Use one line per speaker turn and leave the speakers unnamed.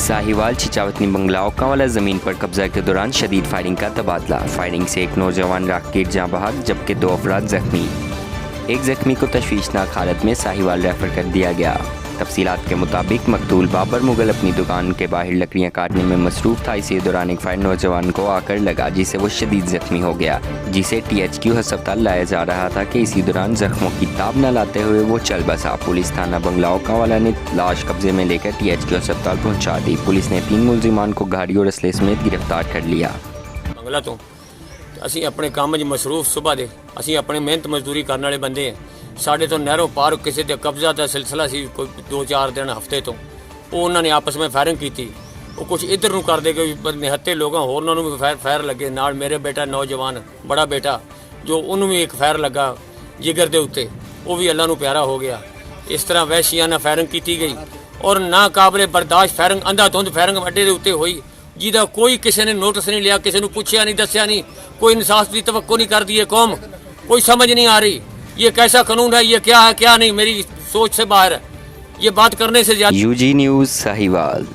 साहिवाल छिचावतनी बंगलाओं का वाला ज़मीन पर कब्जा के दौरान शदीद फायरिंग का तबादला। फायरिंग से एक नौजवान राहगीर जाँ बहक जबकि 2 अफराद जख्मी। एक जख्मी को तशवीशनाक हालत में साहिवाल रेफर कर दिया गया। तफसीलात के मुताबिक मकतूल बाबर मुगल अपनी दुकान के बाहर लकड़ियां काटने में मसरूफ़ था। इसी दौरान एक फायर नौजवान को आकर लगा जिससे वो शदीद जख्मी हो गया, जिसे THQ अस्पताल लाया जा रहा था कि इसी दौरान जख्मों की ताब न लाते हुए वो चल बसा। पुलिस थाना बंगलाओं का वाला ने लाश कब्जे में लेकर THQ अस्पताल पहुँचा दी। पुलिस ने 3 मुलजिमान को गाड़ी और असले समेत गिरफ्तार कर लिया।
बंगला तो ਅਸੀਂ ਆਪਣੇ ਕੰਮ 'ਚ ਮਸਰੂਫ ਸੁਬਾਹ ਦੇ ਅਸੀਂ ਆਪਣੇ ਮਿਹਨਤ ਮਜ਼ਦੂਰੀ ਕਰਨ ਵਾਲੇ ਬੰਦੇ ਹਾਂ। ਸਾਡੇ ਤੋਂ ਨਹਿਰੋਂ ਪਾਰ ਕਿਸੇ ਤੇ ਕਬਜ਼ਾ ਦਾ ਸਿਲਸਿਲਾ ਸੀ ਕੋਈ 2-4 ਦਿਨ ਹਫ਼ਤੇ ਤੋਂ। ਉਹ ਉਹਨਾਂ ਨੇ ਆਪਸ ਵਿੱਚ ਫਾਇਰਿੰਗ ਕੀਤੀ। ਉਹ ਕੁਝ ਇੱਧਰ ਨੂੰ ਕਰਦੇ ਕਿ ਨਿਹੱਤੇ ਲੋਕਾਂ ਹੋਰਨਾਂ ਨੂੰ ਵੀ ਫਾਇਰ ਲੱਗੇ। ਨਾਲ ਮੇਰੇ ਬੇਟਾ ਨੌਜਵਾਨ ਬੜਾ ਬੇਟਾ ਜੋ ਉਹਨੂੰ ਵੀ ਇੱਕ ਫਾਇਰ ਲੱਗਾ ਜਿਗਰ ਦੇ ਉੱਤੇ, ਉਹ ਵੀ ਅੱਲਾ ਨੂੰ ਪਿਆਰਾ ਹੋ ਗਿਆ। ਇਸ ਤਰ੍ਹਾਂ ਵਹਿਸ਼ੀਆਨਾ ਫਾਇਰਿੰਗ ਕੀਤੀ ਗਈ ਔਰ ਨਾ ਕਾਬਲੇ ਬਰਦਾਸ਼ਤ ਫਾਇਰਿੰਗ ਅੰਧਾਧੁੰਦ ਫਾਇਰਿੰਗ ਅੱਡੇ ਦੇ ਉੱਤੇ ਹੋਈ, जिदा कोई किसी ने नोटिस नहीं लिया, किसी ने पूछा नहीं, दसिया नहीं, कोई इंसाफ की तवक्को नहीं करती है कौम, कोई समझ नहीं आ रही ये कैसा कानून है, ये क्या है क्या नहीं, मेरी सोच से बाहर है ये बात करने से ज्यादा।
UG news Sahiwal.